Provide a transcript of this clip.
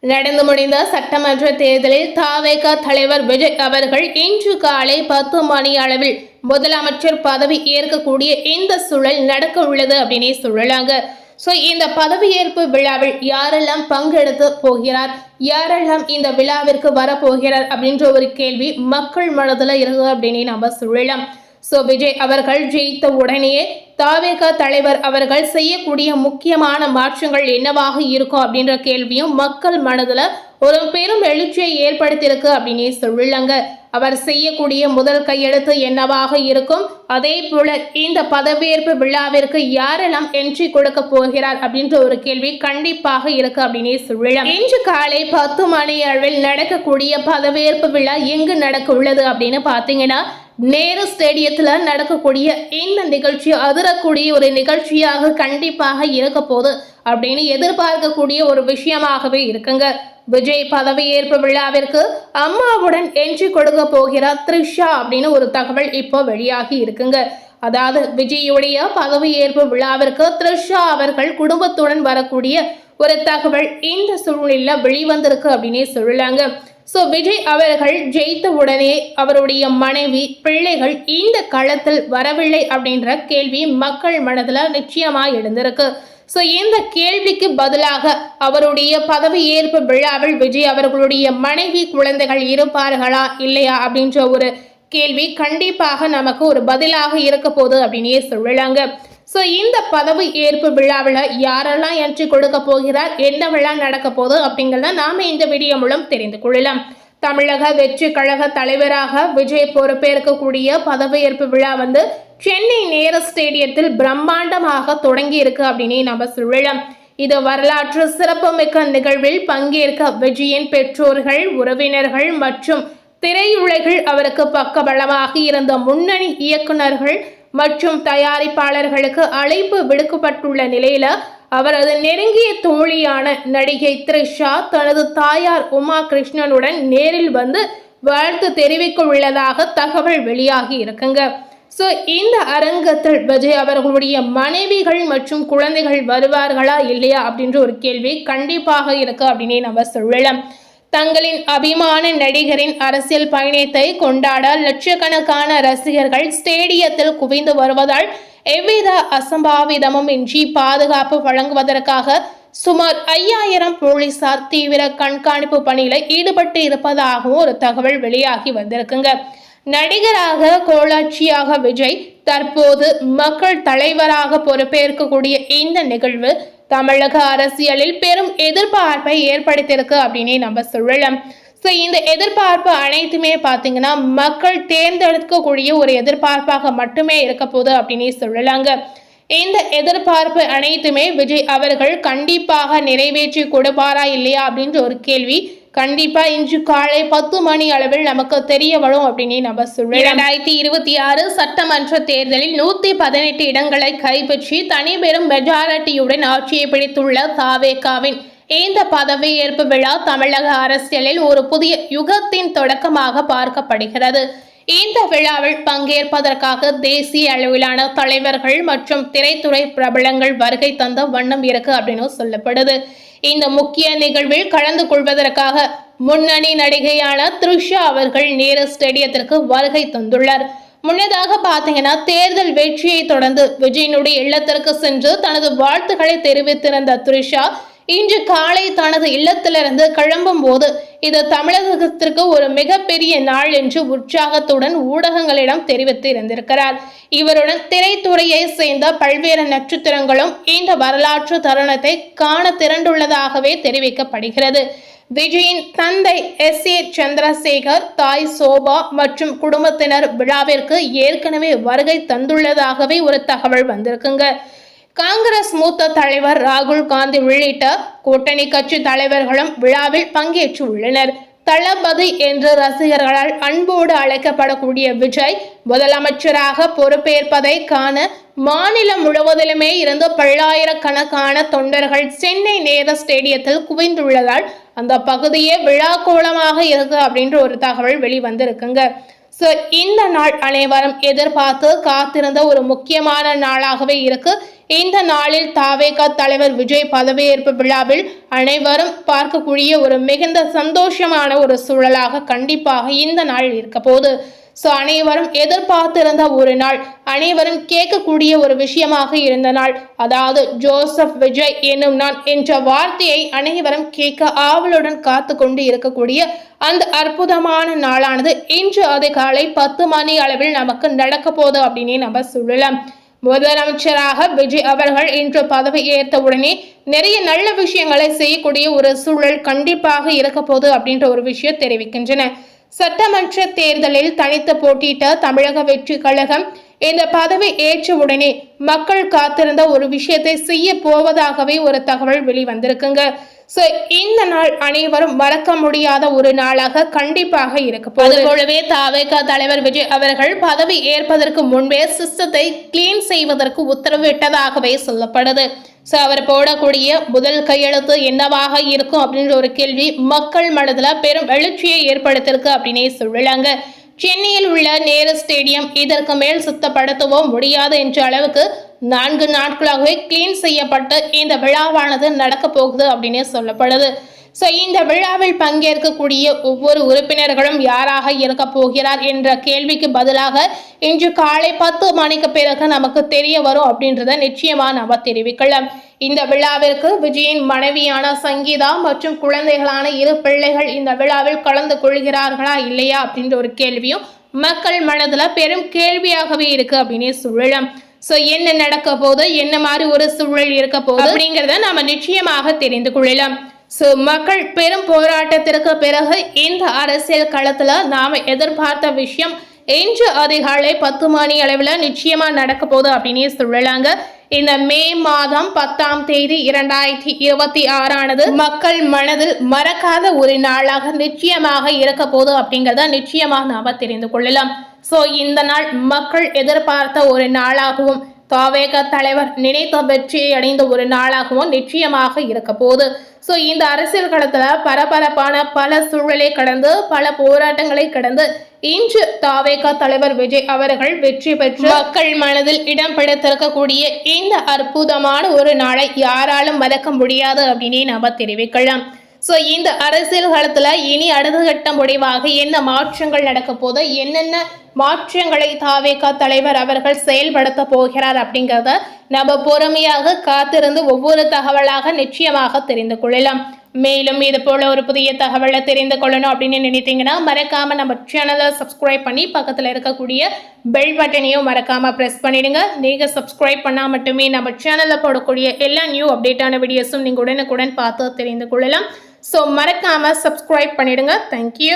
நடந்து முடிந்த சட்டமன்ற தேர்தலில் தவேக தலைவர் விஜய் அவர்கள் இன்று காலை 10 மணி அளவில் முதலமைச்சர் பதவி ஏற்கக்கூடிய இந்த சூழல் நடக்க உள்ளது அப்படின்னே சொல்லலாங்க. இந்த பதவியேற்பு விழாவில் யாரெல்லாம் பங்கெடுத்து போகிறார், யாரெல்லாம் இந்த விழாவிற்கு வரப்போகிறார் அப்படின்ற ஒரு கேள்வி மக்கள் மனதில் இருக்கு அப்படின்னு நம்ம சொல்லலாம். விஜய் அவர்கள் ஜெயித்த உடனேயே தவேக தலைவர் அவர்கள் செய்யக்கூடிய முக்கியமான மாற்றங்கள் என்னவாக இருக்கும் அப்படின்ற கேள்வியும் மக்கள் மனதில் ஒரு பெரும் எழுச்சியை ஏற்படுத்தியிருக்கு அப்படின்னே சொல்லலாங்க. அவர் செய்யக்கூடிய முதல் கையெழுத்து என்னவாக இருக்கும், அதே போல இந்த பதவியேற்பு விழாவிற்கு யாரெல்லாம் என்ட்ரி கொடுக்க போகிறார் அப்படின்ற ஒரு கேள்வி கண்டிப்பாக இருக்கு அப்படின்னே சொல்லலாம். இன்று காலை 10 மணி அளவில் நடக்கக்கூடிய பதவியேற்பு விழா எங்கு நடக்க உள்ளது அப்படின்னு பார்த்தீங்கன்னா, நேரு ஸ்டேடியத்துல நடக்கக்கூடிய இந்த நிகழ்ச்சி அதிரக்கூடிய ஒரு நிகழ்ச்சியாக கண்டிப்பாக இருக்க போகுது அப்படின்னு எதிர்பார்க்கக்கூடிய ஒரு விஷயமாகவே இருக்குங்க. விஜய் பதவியேற்பு விழாவிற்கு அம்மாவுடன் என்ட்ரி கொடுக்க போகிறார் த்ரிஷா அப்படின்னு ஒரு தகவல் இப்போ வெளியாகி இருக்குங்க. அதாவது விஜயுடைய பதவியேற்பு விழாவிற்கு த்ரிஷா அவர்கள் குடும்பத்துடன் வரக்கூடிய ஒரு தகவல் இந்த சூழ்நிலையில வெளிவந்திருக்கு அப்படின்னே சொல்லலாங்க. விஜய் அவர்கள் ஜெயித்த உடனே அவருடைய மனைவி பிள்ளைகள் இந்த களத்தில் வரவில்லை அப்படின்ற கேள்வி மக்கள் மனதில் நிச்சயமா எழுந்திருக்கு. இந்த கேள்விக்கு பதிலாக அவருடைய பதவியேற்பு விழாவில் விஜய் அவர்களுடைய மனைவி குழந்தைகள் இருப்பார்களா இல்லையா அப்படின்ற ஒரு கேள்வி கண்டிப்பாக நமக்கு ஒரு பதிலாக இருக்க போகுது அப்படின்னே சொல்லலாங்க. இந்த பதவி ஏற்பு விழாவில் யாரெல்லாம் என்ட்ரி கொடுக்க போகிறார், என்ன விழா நடக்க போகுது அப்படிங்கிறத நாம இந்த வீடியோ மூலம் தெரிந்து கொள்ளலாம். தமிழக வெற்றி கழக தலைவராக விஜய் பொறுப்பேற்கக்கூடிய பதவியேற்பு விழா சென்னை நேரு ஸ்டேடியத்தில் பிரம்மாண்டமாக தொடங்கி இருக்கு அப்படின்னு நம்ம சொல்லலாம். இது வரலாற்று சிறப்புமிக்க நிகழ்வில் பங்கேற்க விஜயின் பெற்றோர்கள், உறவினர்கள் மற்றும் திரையுலகில் அவருக்கு பக்கபலமாக இருந்த முன்னணி இயக்குநர்கள் மற்றும் தயாரிப்பாளர்களுக்கு அழைப்பு விடுக்கப்பட்டுள்ள நிலையில அவரது நெருங்கிய தோழியான நடிகை த்ரிஷா தனது தாயார் உமா கிருஷ்ணனுடன் நேரில் வாழ்த்து தெரிவிக்க உள்ளதாக தகவல் வெளியாகி இருக்குங்க. இந்த அரங்கத்தில் விஜய் அவர்களுடைய மனைவிகள் மற்றும் குழந்தைகள் வருவார்களா இல்லையா அப்படின்ற ஒரு கேள்வி கண்டிப்பாக இருக்கு அப்படின்னே நம்ம சொல்லலாம். தங்களின் அபிமான நடிகரின் அரசியல் பயணத்தை கொண்டாட லட்சக்கணக்கான ரசிகர்கள் ஸ்டேடியத்தில் குவிந்து வருவதால் எவ்வித அசம்பாவிதமும் இன்றி பாதுகாப்பு வழங்குவதற்காக சுமார் 5000 போலீசார் தீவிர கண்காணிப்பு பணியில ஈடுபட்டு இருப்பதாகவும் ஒரு தகவல் வெளியாகி வந்திருக்குங்க. நடிகராக கோலாட்சியாக விஜய் தற்போது மக்கள் தலைவராக பொறுப்பேற்கக்கூடிய இந்த நிகழ்வு தமிழக அரசியலில் பெரும் எதிர்பார்ப்பை ஏற்படுத்தியிருக்கு அப்படின்னே நம்ம சொல்லலாம். இந்த எதிர்பார்ப்பு அனைத்துமே பார்த்தீங்கன்னா மக்கள் தேர்ந்தெடுக்கக்கூடிய ஒரு எதிர்பார்ப்பாக மட்டுமே இருக்க போகுது அப்படின்னே சொல்லலாங்க. இந்த எதிர்பார்ப்பு அனைத்துமே விஜய் அவர்கள் கண்டிப்பாக நிறைவேற்றி கொடுப்பாரா இல்லையா அப்படின்ற ஒரு கேள்வி கண்டிப்பா இன்று காலை 10 மணி அளவில் நமக்கு தெரிய வரும் அப்படின்னு நம்ம சொல்லலாம். 2026 சட்டமன்ற தேர்தலில் 118 இடங்களை கைப்பற்றி தனிபெரும் மெஜாரிட்டியுடன் ஆட்சியை பிடித்துள்ள தவேகாவின் இந்த பதவியேற்பு விழா தமிழக அரசியலில் ஒரு புதிய யுகத்தின் தொடக்கமாக பார்க்கப்படுகிறது. இந்த விழாவில் பங்கேற்பதற்காக தேசிய அளவிலான தலைவர்கள் மற்றும் திரைத்துறை பிரபலங்கள் வருகை தந்த வண்ணம் இருக்கு அப்படின்னு சொல்லப்படுது. இந்த முக்கிய நிகழ்வில் கலந்து கொள்வதற்காக முன்னணி நடிகையான த்ரிஷா அவர்கள் நேரு ஸ்டேடியத்திற்கு வருகை தந்துள்ளார். முன்னதாக பார்த்தீங்கன்னா தேர்தல் வெற்றியை தொடர்ந்து விஜயனுடைய இல்லத்திற்கு சென்று தனது வாழ்த்துக்களை தெரிவித்திருந்த த்ரிஷா இன்று காலை தனது இல்லத்திலிருந்து கிளம்பும் போது இது தமிழகத்திற்கு ஒரு மிகப்பெரிய நாள் என்று உற்சாகத்துடன் ஊடகங்களிடம் தெரிவித்து இருந்திருக்கிறார். இவருடன் திரைத்துறையை சேர்ந்த பல்வேறு நட்சத்திரங்களும் இந்த வரலாற்று தருணத்தை காண திரண்டுள்ளதாகவே தெரிவிக்கப்படுகிறது. விஜயின் தந்தை S.A. சந்திரசேகர், தாய் சோபா மற்றும் குடும்பத்தினர் விழாவிற்கு ஏற்கனவே வருகை தந்துள்ளதாகவே ஒரு தகவல் வந்திருக்குங்க. காங்கிரஸ் மூத்த தலைவர் ராகுல் காந்தி உள்ளிட்ட கூட்டணி கட்சி தலைவர்களும் விழாவில் பங்கேற்று உள்ளனர். தளபதி என்று ரசிகர்களால் அன்போடு அழைக்கப்படக்கூடிய விஜய் முதலமைச்சராக பொறுப்பேற்பதை காண மாநிலம் முழுவதிலுமே இருந்து பல்லாயிரக்கணக்கான தொண்டர்கள் சென்னை நேரு ஸ்டேடியத்தில் குவிந்துள்ளதால் அந்த பகுதியே விழா கோலமாக இருக்கு அப்படின்ற ஒரு தகவல் வெளிவந்திருக்குங்க. ஸோ இந்த நாள் அனைவரும் எதிர்பார்த்து காத்திருந்த ஒரு முக்கியமான நாளாகவே இருக்கு. இந்த நாளில் தாவேகா தலைவர் விஜய் பதவியேற்பு விழாவில் அனைவரும் பார்க்கக்கூடிய ஒரு மிகுந்த சந்தோஷமான ஒரு சூழலாக கண்டிப்பாக இந்த நாள் இருக்க போது. ஸோ அனைவரும் எதிர்பார்த்திருந்த ஒரு நாள், அனைவரும் கேட்கக்கூடிய ஒரு விஷயமாக இருந்த நாள், அதாவது ஜோசப் விஜய் என்னும் நான் என்ற வார்த்தையை அனைவரும் கேட்க ஆவலுடன் காத்து கொண்டு இருக்கக்கூடிய அந்த அற்புதமான நாளானது இன்று அதிகாலை 10 மணி அளவில் நமக்கு நடக்க போகுது அப்படின்னே நம்ம சொல்லலாம். முதலமைச்சராக விஜய் அவர்கள் இன்று பதவி ஏற்ற உடனே நிறைய நல்ல விஷயங்களை செய்யக்கூடிய ஒரு சூழல் கண்டிப்பாக இருக்க போகுது அப்படின்ற ஒரு விஷயம் தெரிவிக்கின்றன. சட்டமன்ற தேர்தலில் தனித்து போட்டியிட்ட தமிழக வெற்றி கழகம் இந்த பதவி ஏற்ற உடனே மக்கள் காத்திருந்த ஒரு விஷயத்தை செய்ய போவதாகவே ஒரு தகவல் வெளிவந்திருக்குங்க. ஸோ இந்த நாள் அனைவரும் மறக்க முடியாத ஒரு நாளாக கண்டிப்பாக இருக்கு. அதுபோலவே தாவேகா தலைவர் விஜய் அவர்கள் பதவி ஏற்பதற்கு முன்பே சிஸ்டத்தை கிளீன் செய்வதற்கு உத்தரவிட்டதாகவே சொல்லப்படுது. ஸோ அவர் போடக்கூடிய முதல் கையெழுத்து என்னவாக இருக்கும் அப்படின்ற ஒரு கேள்வி மக்கள் மனதில் பெரும் எழுச்சியை ஏற்படுத்திருக்கு அப்படின்னே சொல்லலாங்க. சென்னையில் உள்ள நேரு ஸ்டேடியம் இதற்கு மேல் சுத்தப்படுத்தவோ முடியாது என்ற அளவுக்கு 4 நாட்களாகவே கிளீன் செய்யப்பட்டு இந்த விழாவானது நடக்க போகுது அப்படின்னு சொல்லப்படுது. ஸோ இந்த விழாவில் பங்கேற்கக்கூடிய ஒவ்வொரு உறுப்பினர்களும் யாராக இருக்க போகிறார் என்ற கேள்விக்கு பதிலாக இன்று காலை 10 மணிக்கு பிறகு நமக்கு தெரிய வரும் அப்படின்றத நிச்சயமா நம்ம தெரிவிக்கலாம். இந்த விழாவிற்கு விஜயின் மனைவியான சங்கீதா மற்றும் குழந்தைகளான 2 பிள்ளைகள் இந்த விழாவில் கலந்து கொள்கிறார்களா இல்லையா அப்படின்ற ஒரு கேள்வியும் மக்கள் மனதுல பெரும் கேள்வியாகவே இருக்கு அப்படின்னே சொல்லலாம். ஸோ என்ன நடக்க போது, என்ன மாதிரி ஒரு சூழல் இருக்க போது அப்படிங்கிறத நம்ம நிச்சயமாக தெரிந்து கொள்ளலாம். ஸோ மக்கள் பெரும் போராட்டத்திற்கு பிறகு இந்த அரசியல் களத்துல நாம எதிர்பார்த்த விஷயம் இன்று அதிகாலை 10 மணி அளவில் நிச்சயமா நடக்க போகுது அப்படின்னே சொல்லலாங்க. இந்த மே மாதம் 10ஆம் தேதி 2026 மக்கள் மனதில் மறக்காத ஒரு நாளாக நிச்சயமாக இருக்க போகுது அப்படிங்கிறத நிச்சயமாக நாம தெரிந்து கொள்ளலாம். ஸோ இந்த நாள் மக்கள் எதிர்பார்த்த ஒரு நாளாகவும் தாவேகா தலைவர் நினைத்த வெற்றியை அடைந்த ஒரு நாளாகவும் நிச்சயமாக இருக்க போகுது. ஸோ இந்த அரசியல் களத்தில் பரபரப்பான பல சூழலை கடந்து பல போராட்டங்களை கடந்து இன்று தாவேகா தலைவர் விஜய் அவர்கள் வெற்றி பெற்று மக்கள் மனதில் இடம் பிடித்திருக்கக்கூடிய இந்த அற்புதமான ஒரு நாளை யாராலும் மறக்க முடியாது அப்படின்னே நாம தெரிவிக்கலாம். ஸோ இந்த அரசியல் களத்தில் இனி அடுத்த கட்ட முடிவாக என்ன மாற்றங்கள் நடக்க போது, என்னென்ன மாற்றங்களை தாவேகா தலைவர் அவர்கள் செயல்படுத்த போகிறார் அப்படிங்கிறத நம்ம பொறுமையாக காத்திருந்து ஒவ்வொரு தகவலாக நிச்சயமாக தெரிந்து கொள்ளலாம். மேலும் இது போல ஒரு புதிய தகவலை தெரிந்து கொள்ளணும் அப்படின்னு நினைத்தீங்கன்னா மறக்காம நம்ம சேனலை சப்ஸ்கிரைப் பண்ணி பக்கத்தில் இருக்கக்கூடிய பெல் பட்டனையும் மறக்காம ப்ரெஸ் பண்ணிடுங்க. நீங்க சப்ஸ்கிரைப் பண்ணா மட்டுமே நம்ம சேனல்ல போடக்கூடிய எல்லா நியூ அப்டேட்டான வீடியோஸும் நீங்க உடனுக்குடன் பார்த்து தெரிந்து கொள்ளலாம். ஸோ மறக்காம சப்ஸ்கிரைப் பண்ணிடுங்க. தேங்க்யூ.